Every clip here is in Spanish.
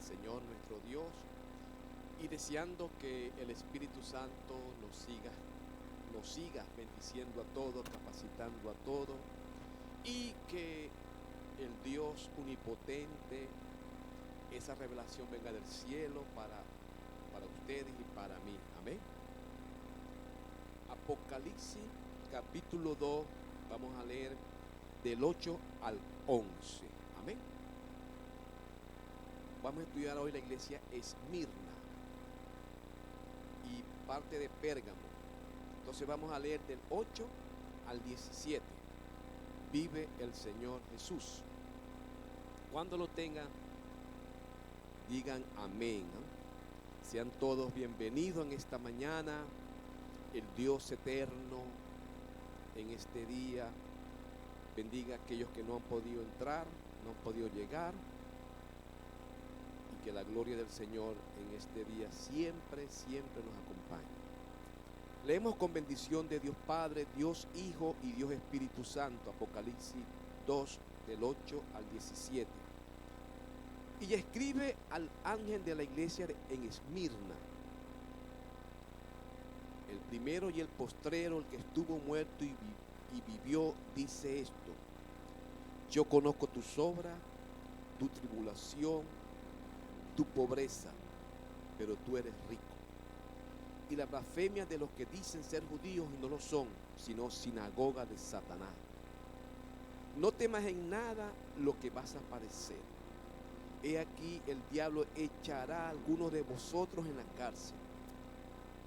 Señor nuestro Dios y deseando que el Espíritu Santo nos siga bendiciendo a todos, capacitando a todos y que el Dios omnipotente, esa revelación venga del cielo para ustedes y para mí. Amén. Apocalipsis capítulo 2, vamos a leer del 8 al 11. Amén. Vamos a estudiar hoy la iglesia Esmirna y parte de Pérgamo. Entonces vamos a leer del 8 al 17. Vive el Señor Jesús. Cuando lo tengan, digan amén, ¿no? Sean todos bienvenidos en esta mañana. El Dios eterno en este día bendiga a aquellos que no han podido entrar, no han podido llegar, y que la gloria del Señor en este día siempre nos acompañe. Leemos con bendición de Dios Padre, Dios Hijo y Dios Espíritu Santo, Apocalipsis 2 del 8 al 17. Y escribe al ángel de la iglesia en Esmirna, el primero y el postrero, el que estuvo muerto y vivió, dice esto: yo conozco tus obras, tu tribulación, tu pobreza, pero tú eres rico, y la blasfemia de los que dicen ser judíos y no lo son, sino sinagoga de Satanás. No temas en nada lo que vas a padecer. He aquí, el diablo echará a algunos de vosotros en la cárcel,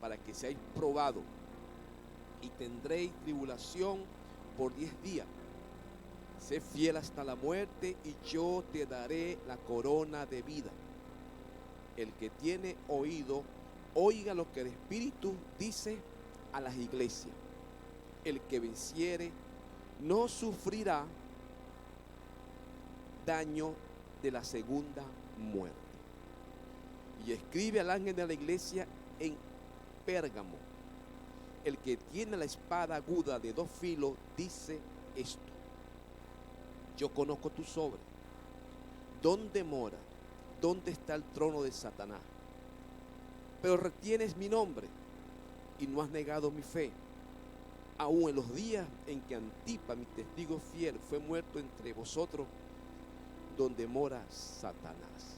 para que seáis probados, y tendréis tribulación por 10 días. Sé fiel hasta la muerte, y yo te daré la corona de vida. El que tiene oído, oiga lo que el Espíritu dice a las iglesias. El que venciere no sufrirá daño de la segunda muerte. Y escribe al ángel de la iglesia en Pérgamo: el que tiene la espada aguda de 2 filos dice esto: yo conozco tus obras, dónde mora, dónde está el trono de Satanás, pero retienes mi nombre y no has negado mi fe, aun en los días en que Antipa, mi testigo fiel, fue muerto entre vosotros, donde mora Satanás.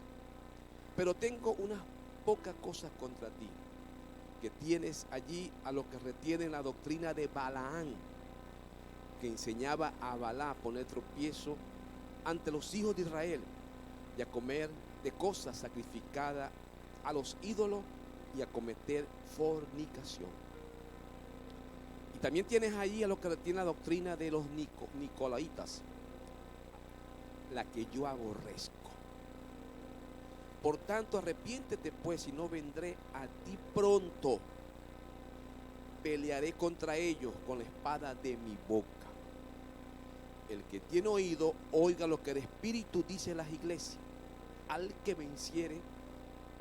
Pero tengo unas pocas cosas contra ti, que tienes allí a los que retienen la doctrina de Balaán, que enseñaba a Balá a poner tropiezo ante los hijos de Israel y a comer de cosas sacrificadas a los ídolos y a cometer fornicación. Y también tienes allí a los que retienen la doctrina de los nicolaitas, la que yo aborrezco. Por tanto, arrepiéntete pues, y no vendré a ti pronto. Pelearé contra ellos con la espada de mi boca. El que tiene oído, oiga lo que el Espíritu dice a las iglesias. Al que venciere,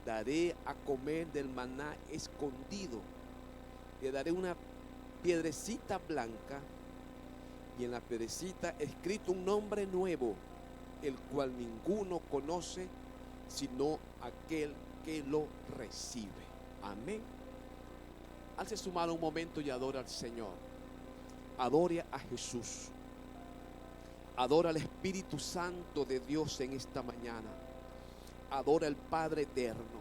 daré a comer del maná escondido. Le daré una piedrecita blanca, y en la piedrecita escrito un nombre nuevo, el cual ninguno conoce sino aquel que lo recibe. Amén. Alce su mano un momento y adora al Señor. Adore a Jesús. Adora al Espíritu Santo de Dios en esta mañana. Adora al Padre eterno.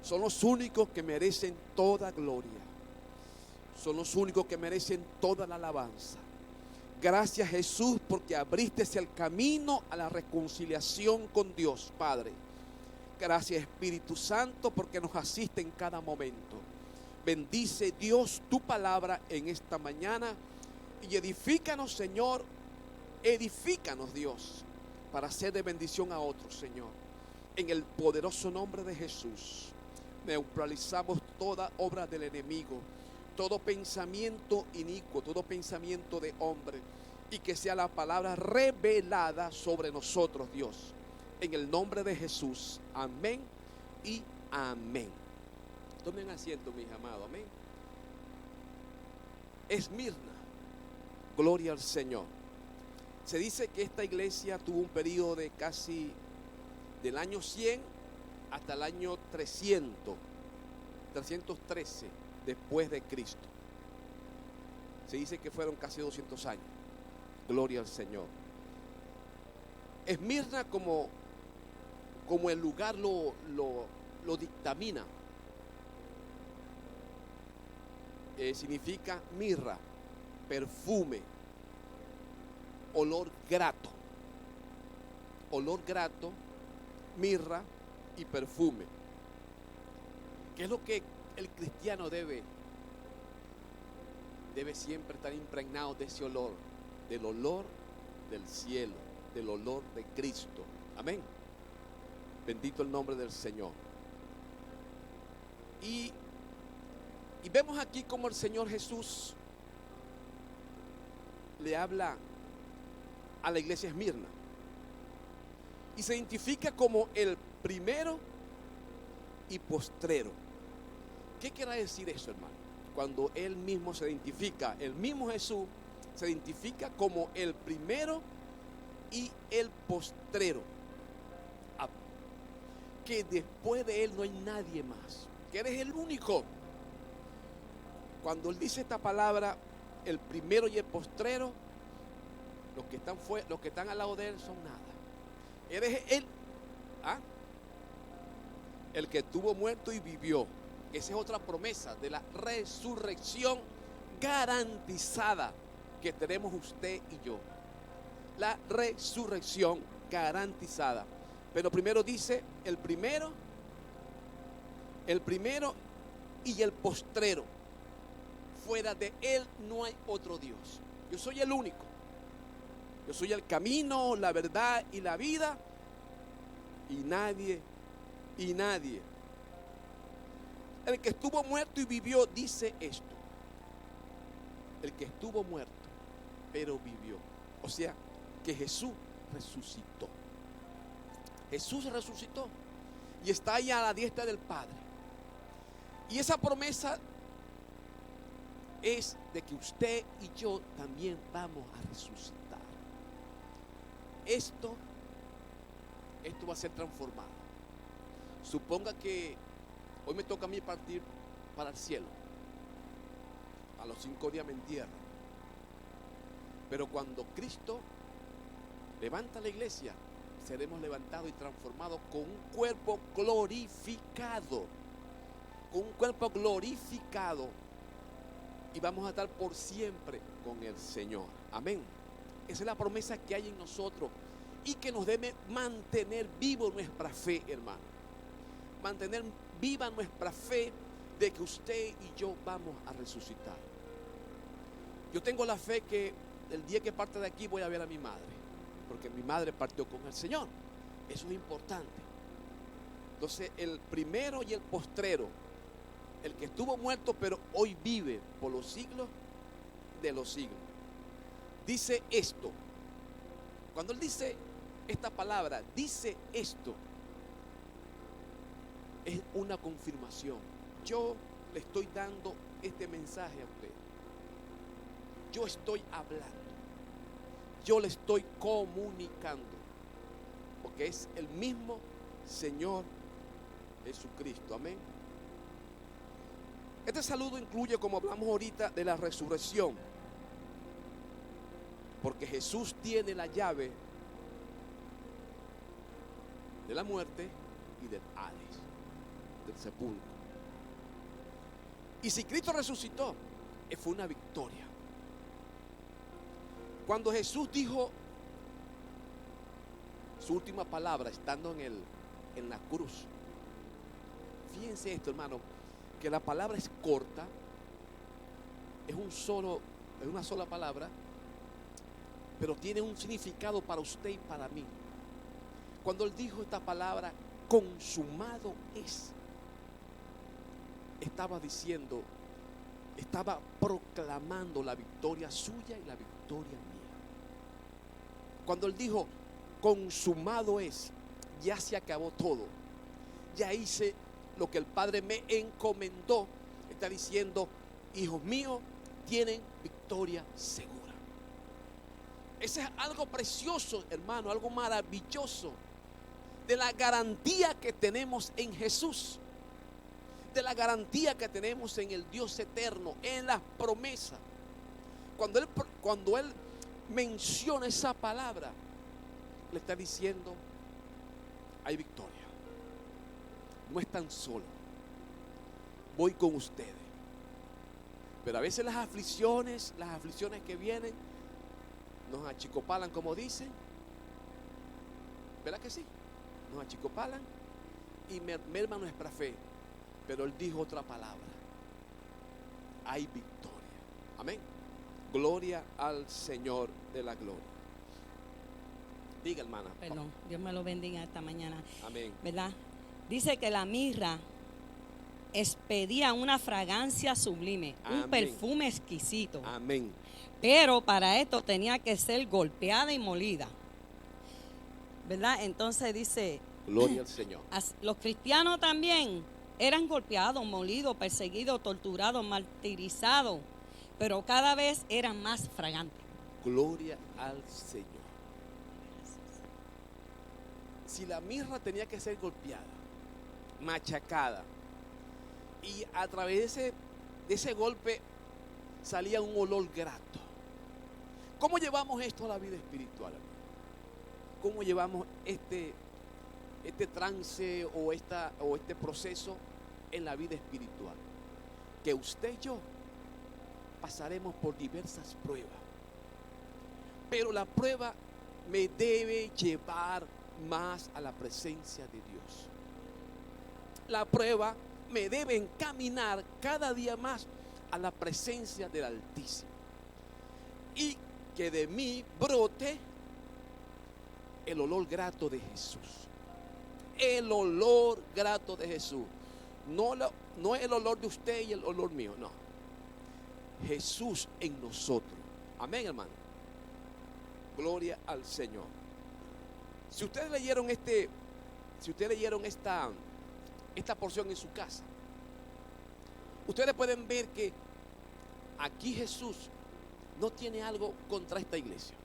Son los únicos que merecen toda gloria. Son los únicos que merecen toda la alabanza. Gracias, Jesús, porque abriste el camino a la reconciliación con Dios, Padre. Gracias, Espíritu Santo, porque nos asiste en cada momento. Bendice, Dios, tu palabra en esta mañana y edifícanos, Señor. Edifícanos, Dios, para ser de bendición a otros, Señor. En el poderoso nombre de Jesús, neutralizamos toda obra del enemigo, todo pensamiento inicuo, todo pensamiento de hombre, y que sea la palabra revelada sobre nosotros, Dios. En el nombre de Jesús, amén y amén. Tomen asiento, mis amados, amén. Esmirna, gloria al Señor. Se dice que esta iglesia tuvo un periodo de casi del año 100 hasta el año 313 después de Cristo. Se dice que fueron casi 200 años. Gloria al Señor. Esmirna, como el lugar lo dictamina, significa mirra, perfume, olor grato. Olor grato, mirra y perfume. ¿Qué es lo que el cristiano debe siempre estar impregnado de ese olor? Del olor del cielo, del olor de Cristo. Amén. Bendito el nombre del Señor. Y vemos aquí como el Señor Jesús le habla a la iglesia Esmirna y se identifica como el primero y postrero. ¿Qué quiere decir eso, hermano? Cuando Él mismo se identifica, el mismo Jesús se identifica como el primero y el postrero, que después de Él no hay nadie más, que eres el único. Cuando Él dice esta palabra, el primero y el postrero, los que están al lado de Él son nada. Eres Él, el que estuvo muerto y vivió. Esa es otra promesa de la resurrección garantizada que tenemos usted y yo. La resurrección garantizada. Pero primero dice el primero y el postrero. Fuera de Él no hay otro Dios. Yo soy el único. Yo soy el camino, la verdad y la vida. Y nadie. El que estuvo muerto y vivió dice esto. El que estuvo muerto, pero vivió. O sea, que Jesús resucitó. Jesús resucitó y está ahí a la diestra del Padre. Y esa promesa es de que usted y yo también vamos a resucitar. Esto va a ser transformado. Suponga que hoy me toca a mí partir para el cielo. A los 5 días me entierran. Pero cuando Cristo levanta la iglesia, seremos levantados y transformados con un cuerpo glorificado. Con un cuerpo glorificado. Y vamos a estar por siempre con el Señor. Amén. Esa es la promesa que hay en nosotros y que nos debe mantener vivo nuestra fe, hermano. Mantener viva nuestra fe de que usted y yo vamos a resucitar. Yo tengo la fe que el día que parte de aquí voy a ver a mi madre, porque mi madre partió con el Señor. Eso es importante. Entonces, el primero y el postrero, el que estuvo muerto pero hoy vive por los siglos de los siglos, dice esto. Cuando Él dice esta palabra, dice esto, es una confirmación. Yo le estoy dando este mensaje a usted. Yo estoy hablando. Yo le estoy comunicando. Porque es el mismo Señor Jesucristo. Amén. Este saludo incluye, como hablamos ahorita, de la resurrección. Porque Jesús tiene la llave de la muerte y del Hades, del sepulcro. Y si Cristo resucitó, fue una victoria. Cuando Jesús dijo su última palabra estando en la cruz, fíjense esto, hermano, que la palabra es corta, es una sola palabra, pero tiene un significado para usted y para mí. Cuando Él dijo esta palabra, consumado es, estaba diciendo, estaba proclamando la victoria suya y la victoria mía. Cuando Él dijo, consumado es, ya se acabó todo, ya hice lo que el Padre me encomendó, está diciendo, hijos míos, tienen victoria segura. Ese es algo precioso, hermano, algo maravilloso. de la garantía que tenemos en Jesús, de la garantía que tenemos en el Dios eterno, en las promesas. Cuando Él menciona esa palabra, le está diciendo, hay victoria. No están solos. Voy con ustedes. Pero a veces las aflicciones que vienen, nos achicopalan, como dicen. ¿Verdad que sí? Nos achicopalan y merma nuestra fe. Pero Él dijo otra palabra. Hay victoria. Amén. Gloria al Señor de la gloria. Diga, hermana. Perdón, Dios me lo bendiga esta mañana. Amén. ¿Verdad? Dice que la mirra expedía una fragancia sublime, Amén. un perfume exquisito. Amén. Pero para esto tenía que ser golpeada y molida. ¿Verdad? Entonces dice, Gloria al Señor. los cristianos también eran golpeados, molidos, perseguidos, torturados, martirizados, pero cada vez eran más fragantes. Gloria al Señor. Si la mirra tenía que ser golpeada, machacada, y a través de ese golpe salía un olor grato. ¿Cómo llevamos esto a la vida espiritual? ¿Cómo llevamos este trance o este proceso en la vida espiritual? Que usted y yo pasaremos por diversas pruebas, pero la prueba me debe llevar más a la presencia de Dios. La prueba me debe encaminar cada día más a la presencia del Altísimo, y que de mí brote el olor grato de Jesús. El olor grato de Jesús. No el olor de usted y el olor mío, no. Jesús en nosotros. Amén, hermano. Gloria al Señor. Si ustedes leyeron esta porción en su casa, ustedes pueden ver que aquí Jesús no tiene algo contra esta iglesia.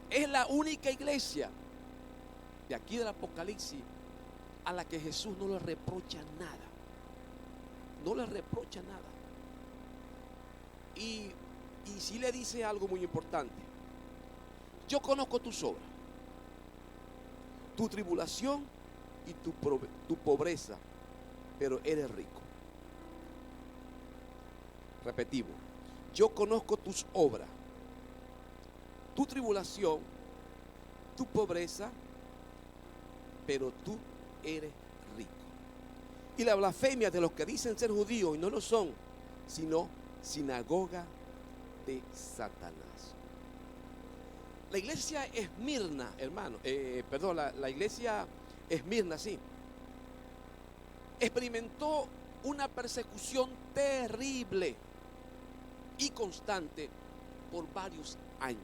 Es la única iglesia de aquí del Apocalipsis a la que Jesús no le reprocha nada. No le reprocha nada. Y sí le dice algo muy importante. Yo conozco tus obras, tu tribulación y tu pobreza, pero eres rico. Repetimos. Yo conozco tus obras, tu tribulación, tu pobreza, pero tú eres rico. Y la blasfemia de los que dicen ser judíos y no lo son, sino sinagoga de Satanás. La iglesia Esmirna, hermano, la iglesia Esmirna, sí, experimentó una persecución terrible y constante por varios años.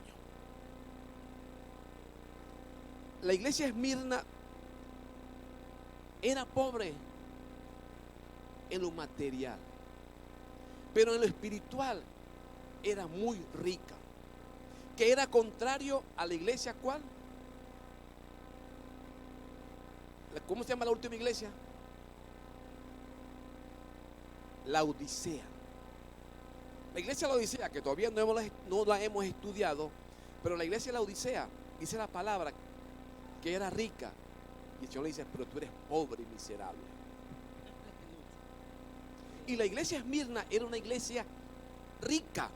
La iglesia Esmirna era pobre en lo material, pero en lo espiritual era muy rica, que era contrario a la iglesia ¿cuál? ¿Cómo se llama la última iglesia? La Odisea. La iglesia de la Odisea, que todavía no la hemos estudiado, pero la iglesia de la Odisea dice la palabra que era rica, y el Señor le dice, pero tú eres pobre y miserable. Y la iglesia Esmirna era una iglesia rica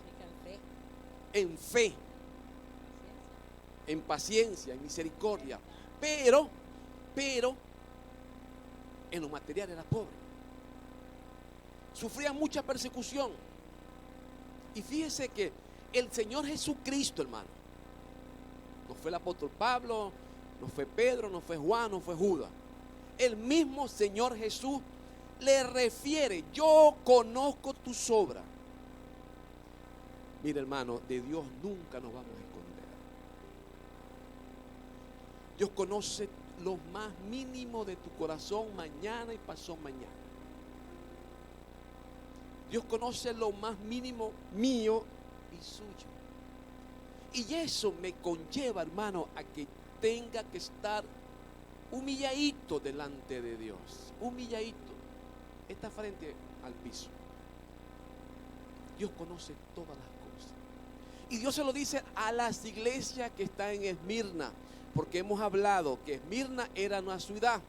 en fe, en paciencia, en misericordia, pero en lo material era pobre. Sufría mucha persecución. Y fíjese que el Señor Jesucristo, hermano, no fue el apóstol Pablo, no fue Pedro, no fue Juan, no fue Judas. El mismo Señor Jesús le refiere, yo conozco tus obras. Mira, hermano, de Dios nunca nos vamos a esconder. Dios conoce lo más mínimo de tu corazón mañana y pasado mañana. Dios conoce lo más mínimo mío y suyo. Y eso me conlleva, hermano, a que tenga que estar humilladito delante de Dios, humilladito, está frente al piso. Dios conoce todas las cosas. Y Dios se lo dice a las iglesias que están en Esmirna, porque hemos hablado que Esmirna era una ciudad.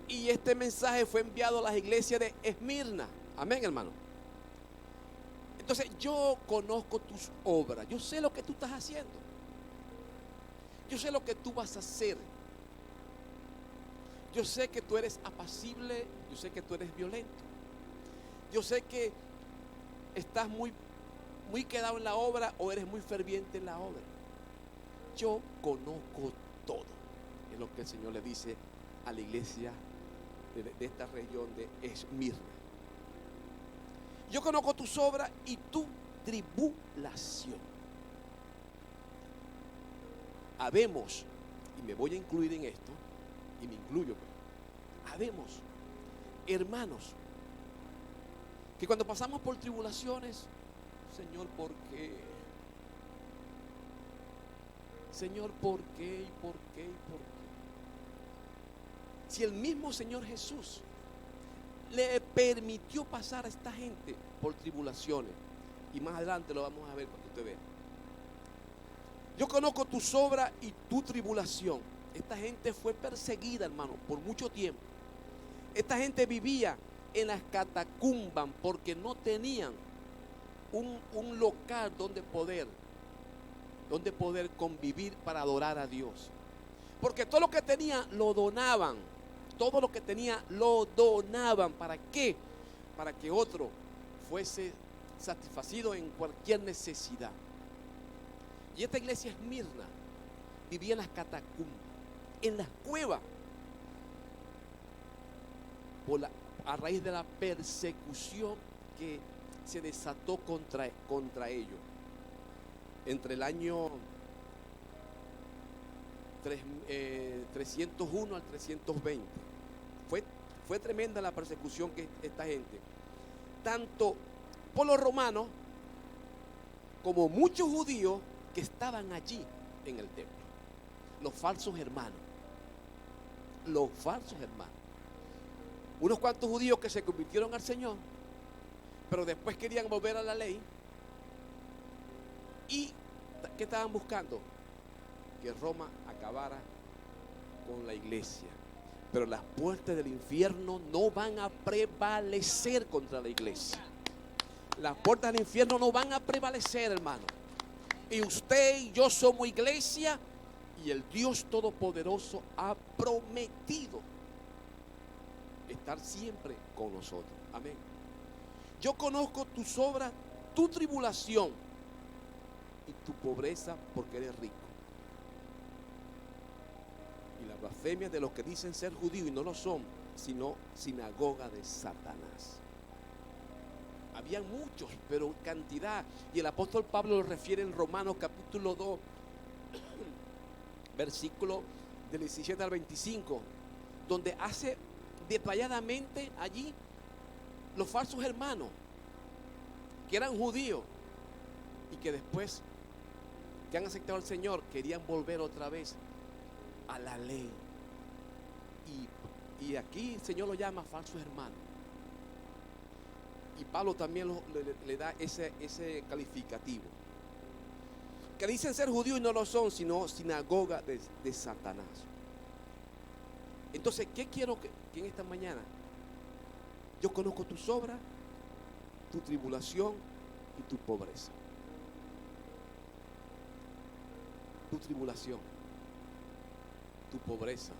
Y este mensaje fue enviado a las iglesias de Esmirna. Amén, hermano. Entonces yo conozco tus obras. Yo sé lo que tú estás haciendo. Yo sé lo que tú vas a hacer. Yo sé que tú eres apacible. Yo sé que tú eres violento. Yo sé que estás muy quedado en la obra o eres muy ferviente en la obra. Yo conozco todo. Es lo que el Señor le dice a la iglesia de esta región de Esmirna. Yo conozco tus obras y tu tribulación. Habemos, y me voy a incluir en esto, y me incluyo, habemos hermanos que cuando pasamos por tribulaciones, Señor, ¿por qué? Señor, ¿por qué? ¿Y por qué? ¿Y por qué? Si el mismo Señor Jesús le permitió pasar a esta gente por tribulaciones, y más adelante lo vamos a ver cuando usted vea. Yo conozco tus obras y tu tribulación. Esta gente fue perseguida, hermano, por mucho tiempo. Esta gente vivía en las catacumbas porque no tenían un local donde poder convivir para adorar a Dios. Porque todo lo que tenían lo donaban. Todo lo que tenía lo donaban. ¿Para qué? Para que otro fuese satisfacido en cualquier necesidad. Y esta iglesia Esmirna vivía en las catacumbas, en las cuevas, a raíz de la persecución que se desató contra ellos. Entre el año 301 al 320. Fue tremenda la persecución que esta gente, tanto por los romanos como muchos judíos que estaban allí en el templo. Los falsos hermanos. Unos cuantos judíos que se convirtieron al Señor, pero después querían volver a la ley. ¿Y qué estaban buscando? Que Roma acabara con la iglesia. Pero las puertas del infierno no van a prevalecer contra la iglesia. Las puertas del infierno no van a prevalecer, hermano. Y usted y yo somos iglesia, y el Dios Todopoderoso ha prometido estar siempre con nosotros. Amén. Yo conozco tus obras, tu tribulación y tu pobreza, porque eres rico. Y la blasfemia de los que dicen ser judíos y no lo son, sino sinagoga de Satanás. Habían muchos, pero cantidad. Y el apóstol Pablo lo refiere en Romanos capítulo 2, versículo del 17 al 25, donde hace detalladamente allí los falsos hermanos que eran judíos y que después que han aceptado al Señor querían volver otra vez a la ley. Y aquí el Señor lo llama falsos hermanos. Y Pablo también le da ese calificativo. Que dicen ser judíos y no lo son, sino sinagoga de Satanás. Entonces, ¿qué quiero que en esta mañana? Yo conozco tus obras, tu tribulación y tu pobreza. Tu tribulación, tu pobreza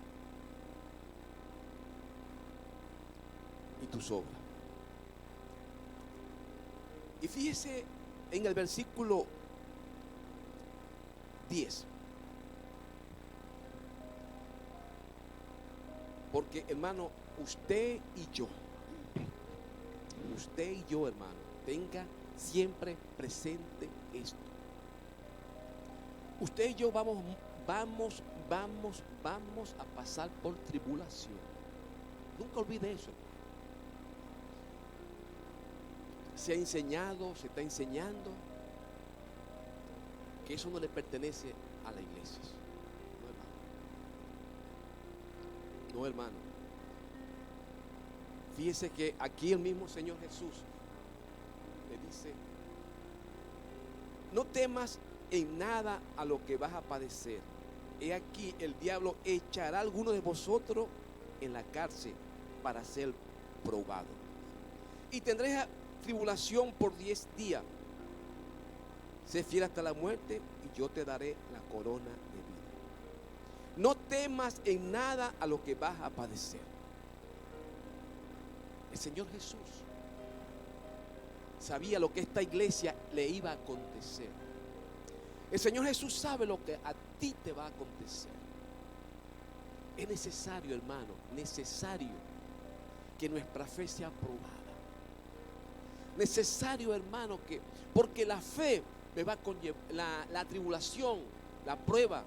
y tus obras. Y fíjese en el versículo 10. Porque, hermano, usted y yo, hermano, tenga siempre presente esto. Usted y yo vamos a pasar por tribulación. Nunca olvide eso. Se ha enseñado, se está enseñando que eso no le pertenece a la iglesia. No, hermano. No, hermano. Fíjese que aquí el mismo Señor Jesús le dice: no temas en nada a lo que vas a padecer. He aquí, el diablo echará a alguno de vosotros en la cárcel para ser probado. Y tendréis tribulación por 10 días. Sé fiel hasta la muerte y yo te daré la corona de vida. No temas en nada a lo que vas a padecer. El Señor Jesús sabía lo que esta iglesia le iba a acontecer. El Señor Jesús sabe lo que a ti te va a acontecer. Es necesario, hermano, necesario que nuestra fe sea probada. Necesario, hermano, porque la fe me va a conllevar, la tribulación, la prueba,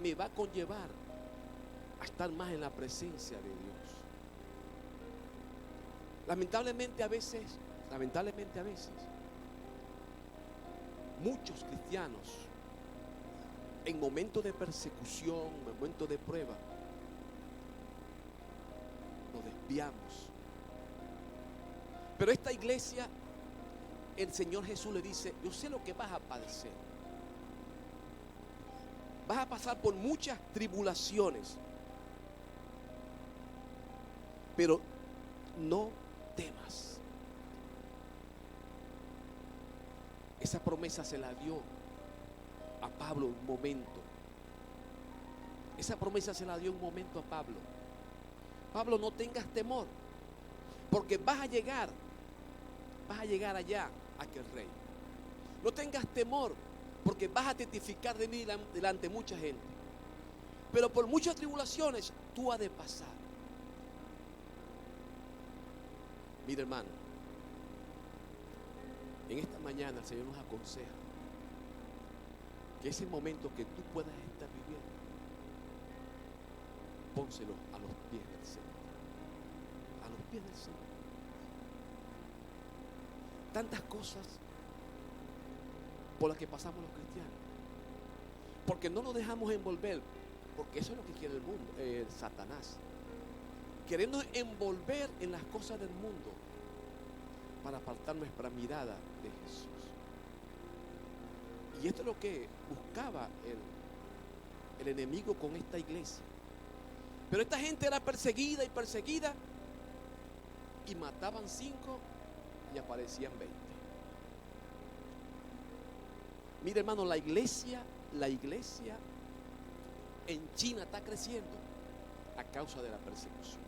me va a conllevar a estar más en la presencia de Dios. Lamentablemente a veces, muchos cristianos en momentos de persecución, en momentos de prueba, nos desviamos. Pero esta iglesia, el Señor Jesús le dice: yo sé lo que vas a padecer. Vas a pasar por muchas tribulaciones, pero no temas. Esa promesa se la dio a Pablo un momento. Esa promesa se la dio un momento a Pablo. Pablo, no tengas temor, porque vas a llegar allá a aquel rey. No tengas temor, porque vas a testificar de mí delante de mucha gente. Pero por muchas tribulaciones tú has de pasar. Mira, hermano, en esta mañana el Señor nos aconseja que ese momento que tú puedas estar viviendo, pónselo a los pies del Señor. A los pies del Señor. Tantas cosas por las que pasamos los cristianos, porque no nos dejamos envolver, porque eso es lo que quiere el mundo, Satanás, querernos envolver en las cosas del mundo para apartar nuestra mirada de Jesús. Y esto es lo que buscaba el enemigo con esta iglesia. Pero esta gente era perseguida y mataban 5 y aparecían 20. Mire, hermano, la iglesia en China está creciendo a causa de la persecución.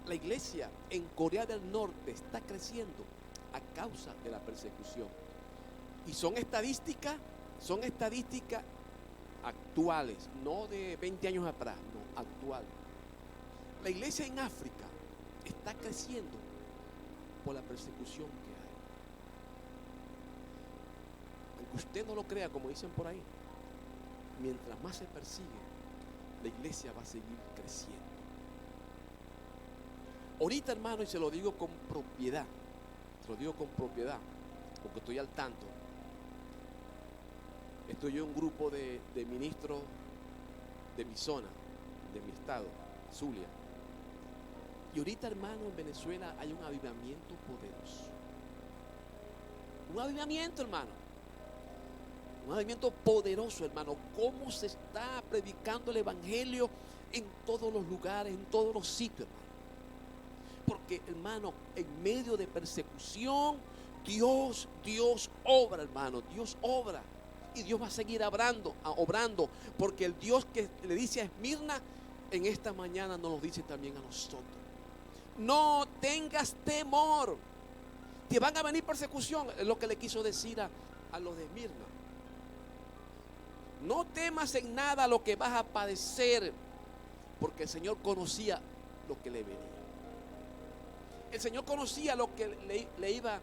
La iglesia en Corea del Norte está creciendo a causa de la persecución. Y son estadísticas actuales, no de 20 años atrás, no, actuales. La iglesia en África está creciendo por la persecución que hay. Aunque usted no lo crea, como dicen por ahí, mientras más se persigue, la iglesia va a seguir creciendo. Ahorita, hermano, y se lo digo con propiedad, porque estoy al tanto. Estoy yo en un grupo de ministros de mi zona, de mi estado, Zulia. Y ahorita, hermano, en Venezuela hay un avivamiento poderoso. Un avivamiento, hermano. Un avivamiento poderoso, hermano. Cómo se está predicando el evangelio en todos los lugares, en todos los sitios, hermano. Porque, hermano, en medio de persecución, Dios obra, hermano. Dios obra. Y Dios va a seguir obrando, porque el Dios que le dice a Esmirna, en esta mañana nos lo dice también a nosotros. No tengas temor. Te van a venir persecución, es lo que le quiso decir a los de Esmirna. No temas en nada lo que vas a padecer, porque el Señor conocía lo que le venía. El Señor conocía lo que le iba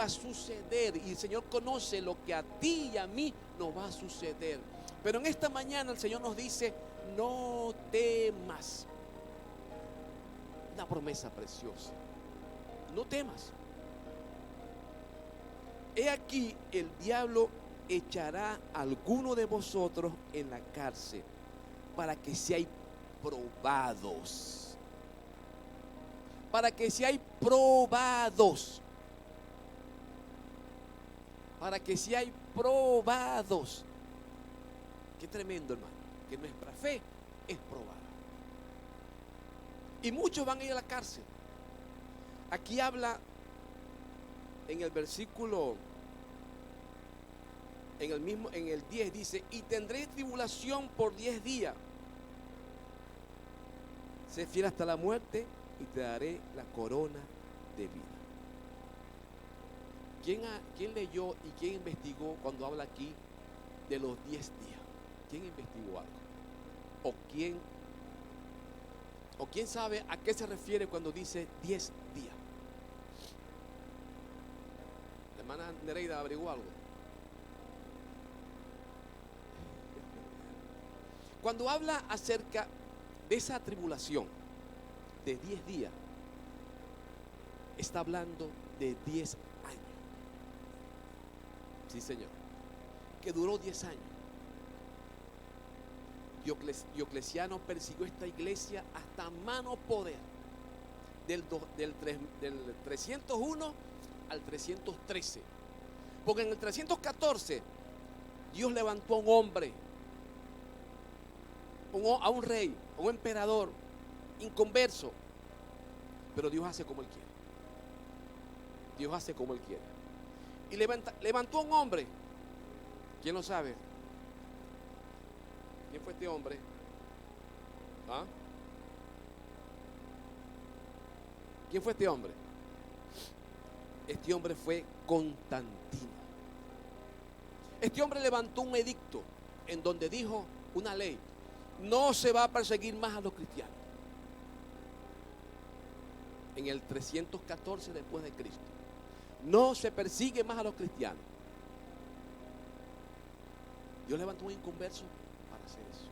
a suceder, y el Señor conoce lo que a ti y a mí nos va a suceder. Pero en esta mañana el Señor nos dice: no temas. Una promesa preciosa. No temas. He aquí, el diablo echará a alguno de vosotros en la cárcel para que seáis probados. Para que seáis probados. Para que seáis probados. Qué tremendo, hermano. Que nuestra fe es probada. Y muchos van a ir a la cárcel. Aquí habla en el versículo, en el 10 dice: y tendréis tribulación por 10 días. Sé fiel hasta la muerte y te daré la corona de vida. ¿Quién leyó y quién investigó cuando habla aquí de los 10 días? ¿Quién investigó algo? ¿O quién sabe a qué se refiere cuando dice 10 días? La hermana Nereida averiguó algo. Cuando habla acerca de esa tribulación de 10 días, está hablando de 10 años. Sí, Señor. Que duró 10 años. Diocleciano persiguió esta iglesia hasta mano poder. Del 301 al 313. Porque en el 314 Dios levantó a un hombre, a un rey, a un emperador inconverso. Pero Dios hace como Él quiere. Dios hace como Él quiere. Y levantó a un hombre. ¿Quién lo sabe? ¿Quién fue este hombre? ¿Ah? ¿Quién fue este hombre? Este hombre fue Constantino. Este hombre levantó un edicto en donde dijo una ley: no se va a perseguir más a los cristianos. En el 314 después de Cristo, no se persigue más a los cristianos. Dios levantó un inconverso para hacer eso.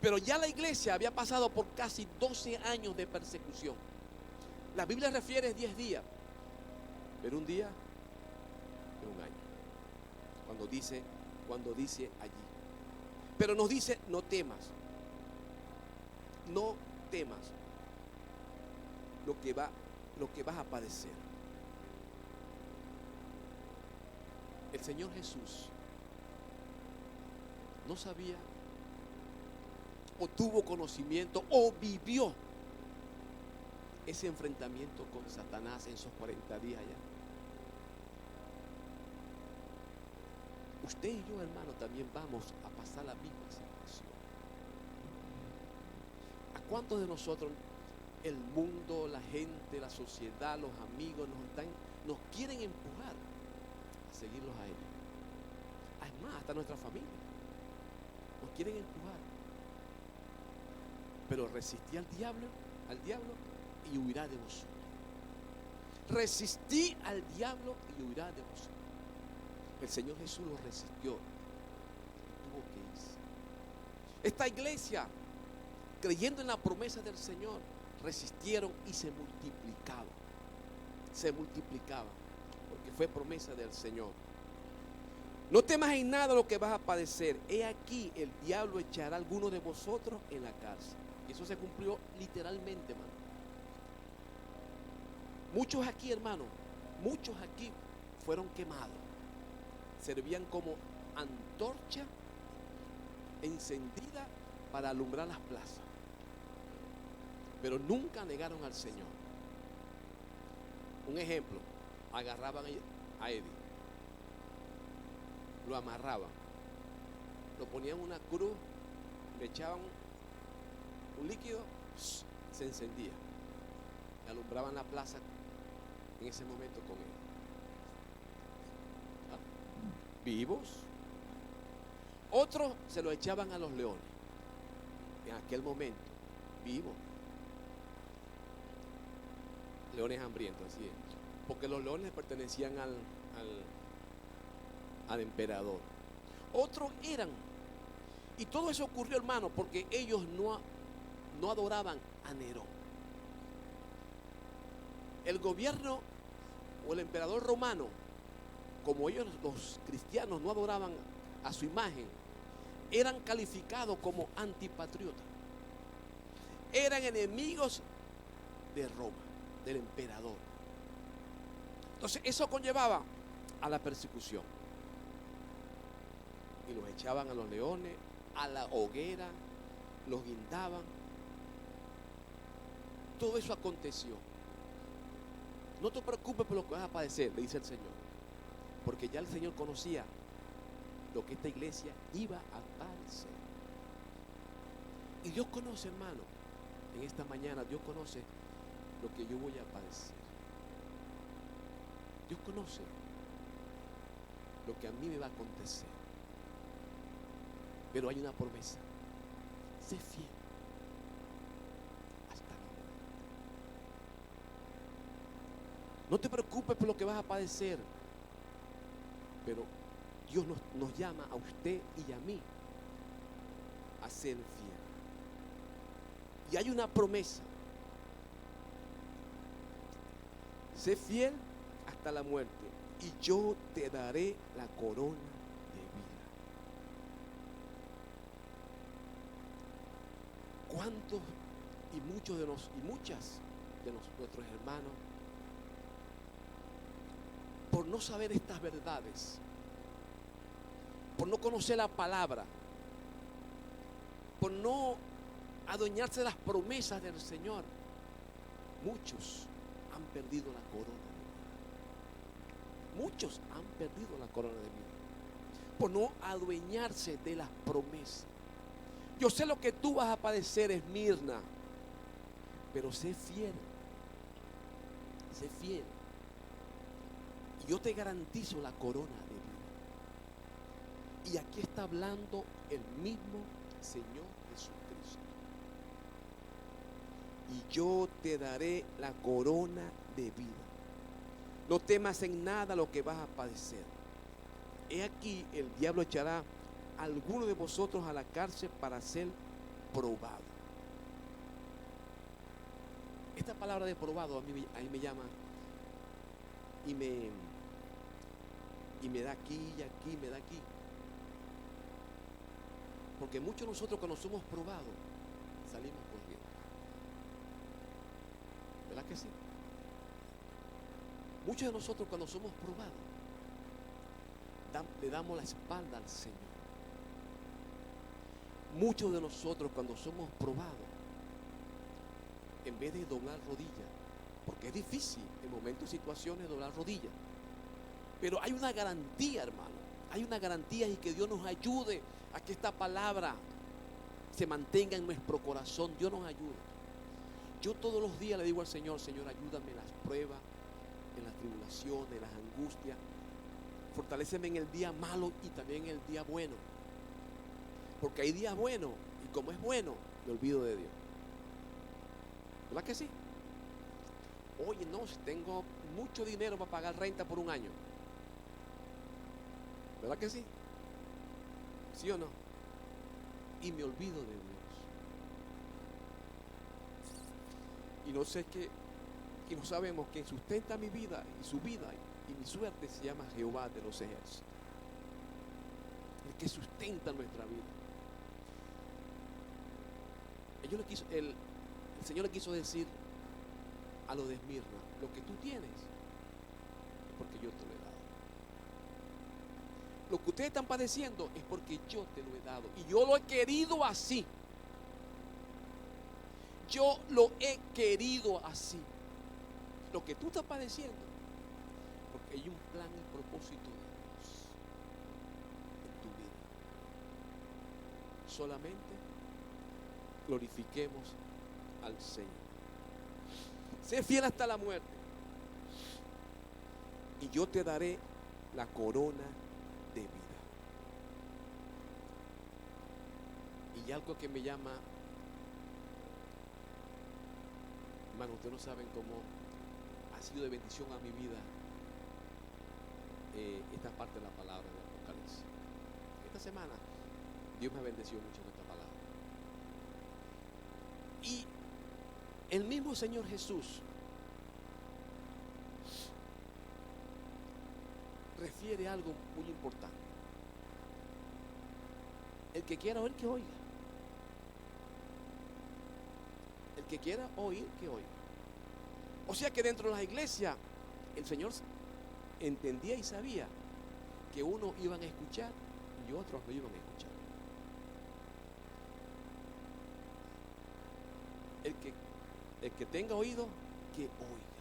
Pero ya la iglesia había pasado por casi 12 años de persecución. La Biblia refiere 10 días, pero un día es un año. Cuando dice allí. Pero nos dice: no temas. No temas lo que vas a padecer. El Señor Jesús no sabía, o tuvo conocimiento, o vivió ese enfrentamiento con Satanás en esos 40 días allá. Usted y yo, hermano, también vamos a pasar la misma situación. ¿A cuántos de nosotros el mundo, la gente, la sociedad, los amigos nos quieren empujar a seguirlos a ellos? Es más, hasta nuestra familia nos quieren empujar. Pero resistí al diablo y huirá de vosotros. Resistí al diablo y huirá de vosotros. El Señor Jesús lo resistió. Tuvo que irse. Esta iglesia, creyendo en la promesa del Señor, resistieron y se multiplicaban. Se multiplicaban porque fue promesa del Señor. No temas en nada lo que vas a padecer. He aquí, el diablo echará a algunos de vosotros en la cárcel. Y eso se cumplió literalmente, hermano. Muchos aquí, hermano, muchos aquí fueron quemados. Servían como antorcha encendida para alumbrar las plazas. Pero nunca negaron al Señor. Un ejemplo: agarraban a Eddie, lo amarraban, lo ponían en una cruz, le echaban un líquido, se encendía, y alumbraban la plaza en ese momento con él. Vivos. Otros se lo echaban a los leones en aquel momento, vivos. Leones hambrientos, así es. Porque los leones pertenecían al emperador. Otros eran. Y todo eso ocurrió, hermano, porque ellos no adoraban a Nerón. El gobierno o el emperador romano, como ellos, los cristianos, no adoraban a su imagen, eran calificados como antipatriotas. eran enemigos de Roma, del emperador. Entonces eso conllevaba a la persecución. Y los echaban a los leones, a la hoguera, los guindaban. Todo eso aconteció. No te preocupes por lo que vas a padecer, le dice el Señor, porque ya el Señor conocía lo que esta iglesia iba a padecer. Y Dios conoce, hermano, en esta mañana Dios conoce lo que yo voy a padecer. Dios conoce lo que a mí me va a acontecer. Pero hay una promesa: sé fiel hasta la muerte. No te preocupes por lo que vas a padecer, pero Dios nos llama a usted y a mí a ser fiel. Y hay una promesa: sé fiel hasta la muerte y yo te daré la corona de vida. ¿Cuántos y muchos de muchas de nuestros hermanos, por no saber estas verdades, por no conocer la palabra, por no adueñarse de las promesas del Señor, muchos han perdido la corona de vida? Muchos han perdido la corona de vida por no adueñarse de las promesas. Yo sé lo que tú vas a padecer, Esmirna, pero sé fiel. Sé fiel. Y yo te garantizo la corona de vida. Y aquí está hablando el mismo Señor Jesucristo. Y yo te daré la corona de vida. No temas en nada lo que vas a padecer. He aquí, el diablo echará a alguno de vosotros a la cárcel para ser probado. Esta palabra de probado a mí me llama y me da aquí y aquí, me da aquí. Porque muchos de nosotros, cuando somos probados, salimos corriendo. ¿Verdad que sí? Muchos de nosotros, cuando somos probados, le damos la espalda al Señor. Muchos de nosotros, cuando somos probados, en vez de doblar rodillas, porque es difícil en momentos y situaciones doblar rodillas, pero hay una garantía, hermano, hay una garantía, y que Dios nos ayude a que esta palabra se mantenga en nuestro corazón. Dios nos ayude. Yo todos los días le digo al Señor: Señor, ayúdame en las pruebas, en las tribulaciones, en las angustias. Fortaléceme en el día malo y también en el día bueno. Porque hay días buenos, y como es bueno, me olvido de Dios. ¿Verdad que sí? Oye, no, si tengo mucho dinero para pagar renta por un año. ¿Verdad que sí? ¿Sí o no? Y me olvido de Dios. Y no sé qué, y no sabemos que sustenta mi vida y su vida y mi suerte se llama Jehová de los ejércitos. El que sustenta nuestra vida. El Señor le quiso decir a los de Esmirna: lo que tú tienes es porque yo te lo he dado. Lo que ustedes están padeciendo es porque yo te lo he dado. Y yo lo he querido así. Yo lo he querido así. Lo que tú estás padeciendo, porque hay un plan y propósito de Dios en tu vida. Solamente glorifiquemos al Señor. Sé fiel hasta la muerte y yo te daré la corona de vida. Y algo que me llama, hermano, ustedes no saben cómo ha sido de bendición a mi vida esta parte de la palabra del Apocalipsis. Esta semana Dios me ha bendecido mucho con esta palabra. Y el mismo Señor Jesús refiere algo muy importante. El que quiera oír, que oiga. el que quiera oír, que oiga. O sea que dentro de las iglesias, el Señor entendía y sabía que unos iban a escuchar y otros no iban a escuchar. El que tenga oído, que oiga.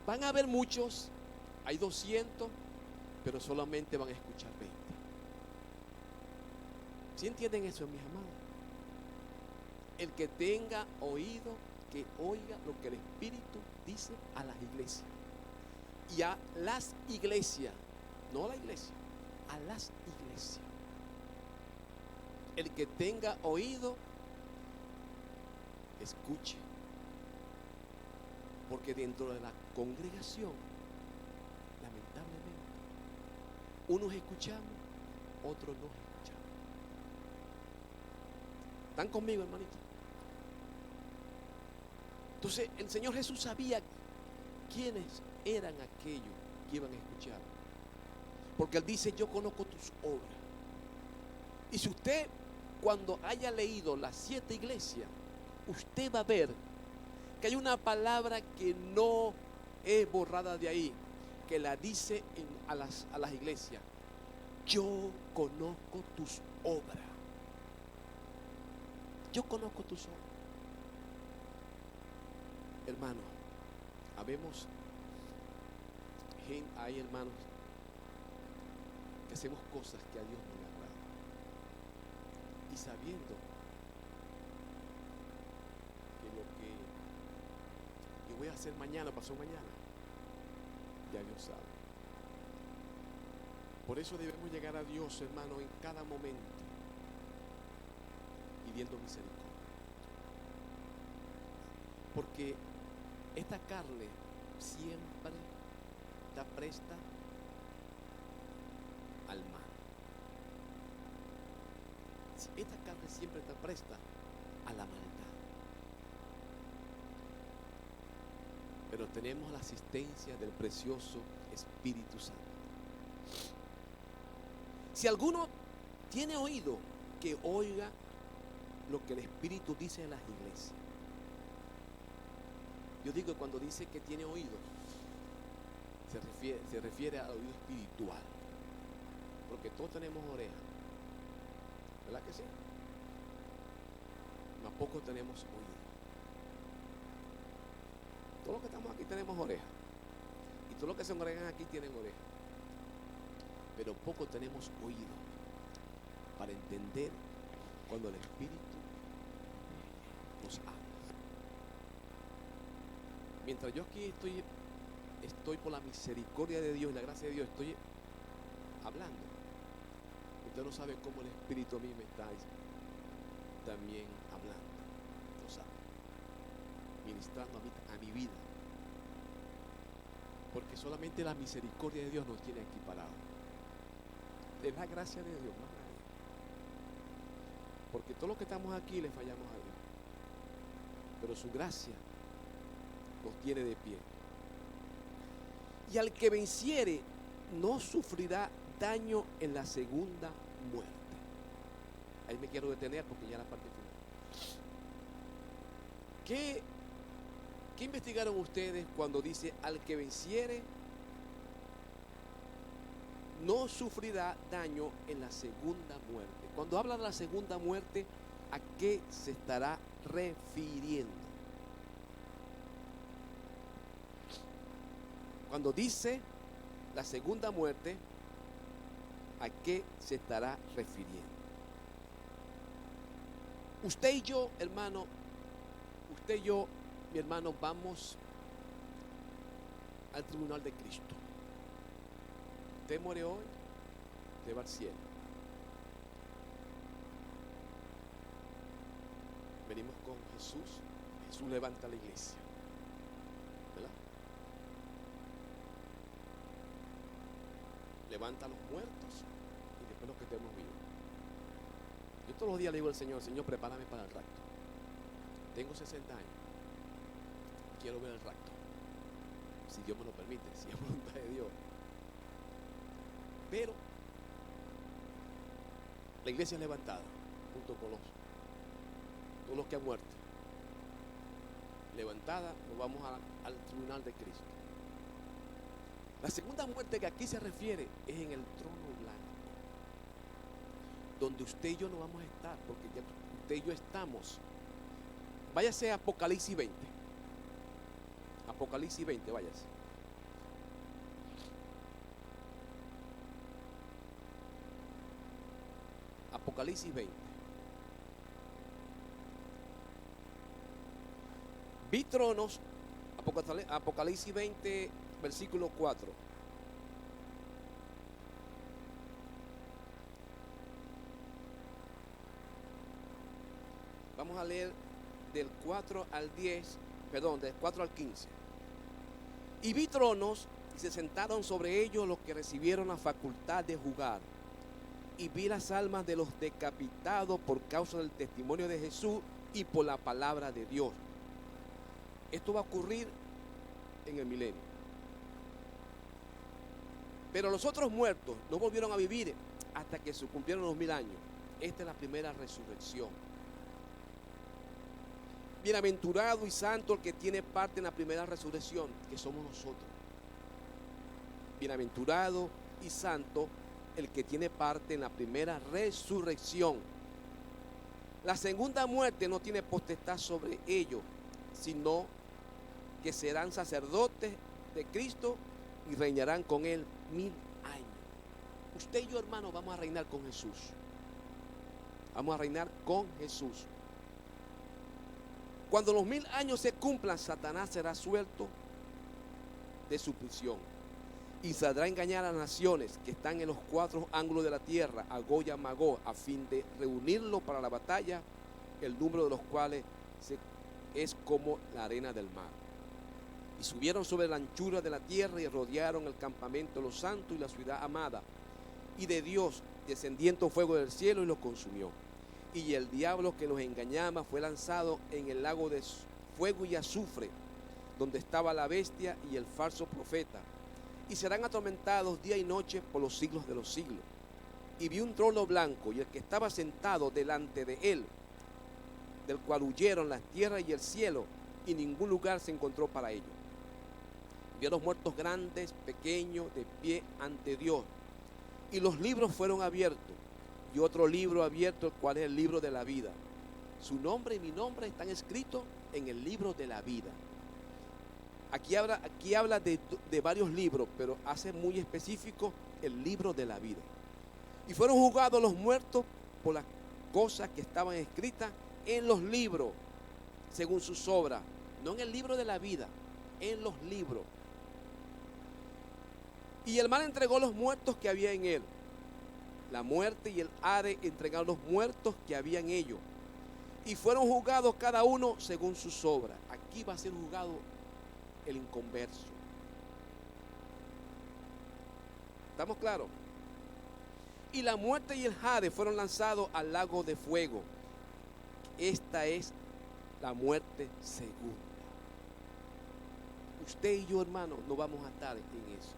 Van a haber muchos, hay 200, pero solamente van a escuchar 20. ¿Sí entienden eso, mis amados? El que tenga oído, que oiga lo que el Espíritu dice a las iglesias. Y a las iglesias, no a la iglesia, a las iglesias. El que tenga oído, escuche. Porque dentro de la congregación, lamentablemente, unos escuchamos, otros no escuchamos. ¿Están conmigo, hermanito? Entonces, el Señor Jesús sabía quiénes eran aquellos que iban a escuchar. Porque Él dice, yo conozco tus obras. Y si usted, cuando haya leído las 7 iglesias, usted va a ver que hay una palabra que no es borrada de ahí, que la dice a las iglesias. Yo conozco tus obras. Yo conozco tus obras. Hermano, hay hermanos que hacemos cosas que a Dios no le agradan. Y sabiendo que lo que yo voy a hacer mañana, pasó mañana, ya Dios sabe. Por eso debemos llegar a Dios, hermano, en cada momento, pidiendo misericordia. Porque esta carne siempre está presta al mal. Esta carne siempre está presta a la maldad. Pero tenemos la asistencia del precioso Espíritu Santo. Si alguno tiene oído, que oiga lo que el Espíritu dice en las iglesias. Yo digo, cuando dice que tiene oído, se refiere al oído espiritual. Porque todos tenemos orejas. ¿Verdad que sí? Más poco tenemos oído. Todos los que estamos aquí tenemos orejas. Y todos los que se congregan aquí tienen orejas. Pero poco tenemos oído para entender cuando el Espíritu nos habla. Mientras yo aquí estoy por la misericordia de Dios y la gracia de Dios, estoy hablando. Usted no sabe cómo el Espíritu a mí me está también hablando. No sabe. Ministrando a mi vida. Porque solamente la misericordia de Dios nos tiene aquí parados. Es la gracia de Dios, más nadie. Porque todos los que estamos aquí le fallamos a Dios. Pero su gracia nos tiene de pie. Y al que venciere no sufrirá daño en la segunda muerte. Ahí me quiero detener porque ya la parte final. ¿Qué investigaron ustedes cuando dice al que venciere no sufrirá daño en la segunda muerte? Cuando habla de la segunda muerte, ¿a qué se estará refiriendo? Cuando dice la segunda muerte, ¿a qué se estará refiriendo? Usted y yo, hermano, mi hermano, vamos al tribunal de Cristo. Usted muere hoy, usted va al cielo. Venimos con Jesús. Jesús levanta la iglesia. ¿Verdad? Levanta a los muertos y después los que estemos vivos. Yo todos los días le digo al Señor, Señor, prepárame para el rapto. Tengo 60 años. Quiero ver el rapto. Si Dios me lo permite, si es voluntad de Dios. Pero la iglesia es levantada junto con todos los que han muerto, levantada, nos vamos al tribunal de Cristo. La segunda muerte que aquí se refiere es en el trono blanco, donde usted y yo no vamos a estar, porque ya usted y yo estamos. Váyase a Apocalipsis 20. Apocalipsis 20, váyase. Apocalipsis 20. Vi tronos, Apocalipsis 20, versículo 4. Vamos a leer del 4 al 10, perdón, del 4 al 15. Y vi tronos y se sentaron sobre ellos los que recibieron la facultad de jugar. Y vi las almas de los decapitados por causa del testimonio de Jesús y por la palabra de Dios. Esto va a ocurrir en el milenio. Pero los otros muertos no volvieron a vivir hasta que se cumplieron los 1000 años. Esta es la primera resurrección. Bienaventurado y santo el que tiene parte en la primera resurrección, que somos nosotros. Bienaventurado y santo el que tiene parte en la primera resurrección. La segunda muerte no tiene potestad sobre ellos, sino que serán sacerdotes de Cristo y reinarán con él 1000 años. Usted y yo, hermano, vamos a reinar con Jesús. Vamos a reinar con Jesús. Cuando los 1000 años se cumplan, Satanás será suelto de su prisión y saldrá a engañar a las naciones que están en los 4 ángulos de la tierra, a Gog y a Magog, a fin de reunirlos para la batalla, el número de los cuales es como la arena del mar. Y subieron sobre la anchura de la tierra y rodearon el campamento de los santos y la ciudad amada. Y de Dios descendiendo fuego del cielo y los consumió. Y el diablo que los engañaba fue lanzado en el lago de fuego y azufre, donde estaba la bestia y el falso profeta. Y serán atormentados día y noche por los siglos de los siglos. Y vi un trono blanco y el que estaba sentado delante de él, del cual huyeron las tierras y el cielo, y ningún lugar se encontró para ellos. Vi a los muertos grandes, pequeños, de pie ante Dios. Y los libros fueron abiertos. Y otro libro abierto, el cual es el libro de la vida. Su nombre y mi nombre están escritos en el libro de la vida. Aquí habla de varios libros, pero hace muy específico el libro de la vida. Y fueron juzgados los muertos por las cosas que estaban escritas en los libros, según sus obras. No en el libro de la vida, en los libros. Y el mal entregó los muertos que había en él. La muerte y el Hades entregaron los muertos que había en ellos. Y fueron juzgados cada uno según sus obras. Aquí va a ser juzgado el inconverso. ¿Estamos claros? Y la muerte y el Hades fueron lanzados al lago de fuego. Esta es la muerte segunda. Usted y yo, hermano, no vamos a estar en eso.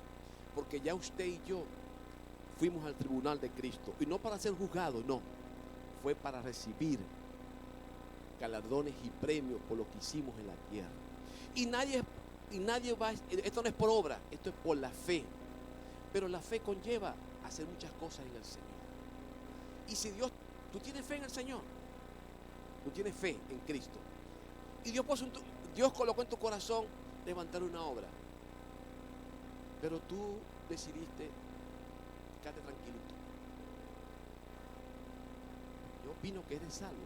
Porque ya usted y yo fuimos al tribunal de Cristo. Y no para ser juzgados, no. Fue para recibir galardones y premios por lo que hicimos en la tierra. Y nadie va, esto no es por obra, esto es por la fe. Pero la fe conlleva hacer muchas cosas en el Señor. Y si tú tienes fe en el Señor, tú tienes fe en Cristo. Y Dios colocó en tu corazón levantar una obra. Pero tú decidiste quedarte tranquilito. Yo opino que eres salvo.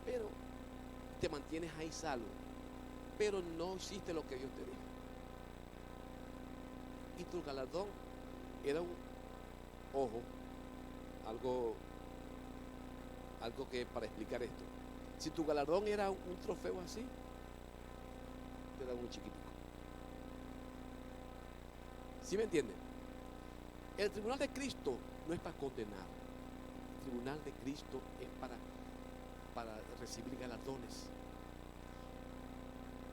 Pero te mantienes ahí salvo. Pero no hiciste lo que Dios te dijo. Y tu galardón era algo que para explicar esto. Si tu galardón era un trofeo así, te da muy chiquitico. ¿Sí me entienden? El tribunal de Cristo no es para condenar. El tribunal de Cristo es para recibir galardones.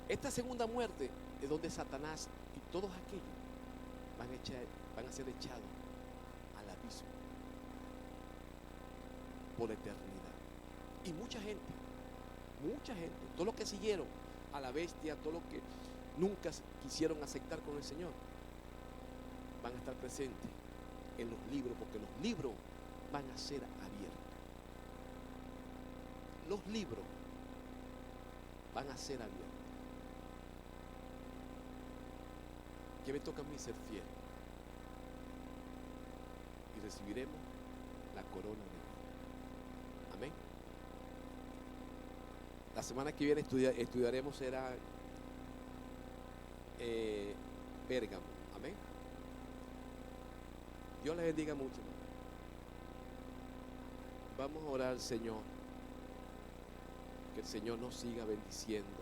Esta segunda muerte es donde Satanás y todos aquellos van a ser echados al abismo por la eternidad. Y mucha gente, todos los que siguieron a la bestia, todos los que nunca quisieron aceptar con el Señor, van a estar presentes en los libros, porque los libros van a ser abiertos. Los libros van a ser abiertos. ¿Qué me toca a mí? Ser fiel. Y recibiremos la corona de vida. Amén. La semana que viene estudiaremos será Pérgamo. Amén. Dios les bendiga mucho. Vamos a orar al Señor. Que el Señor nos siga bendiciendo.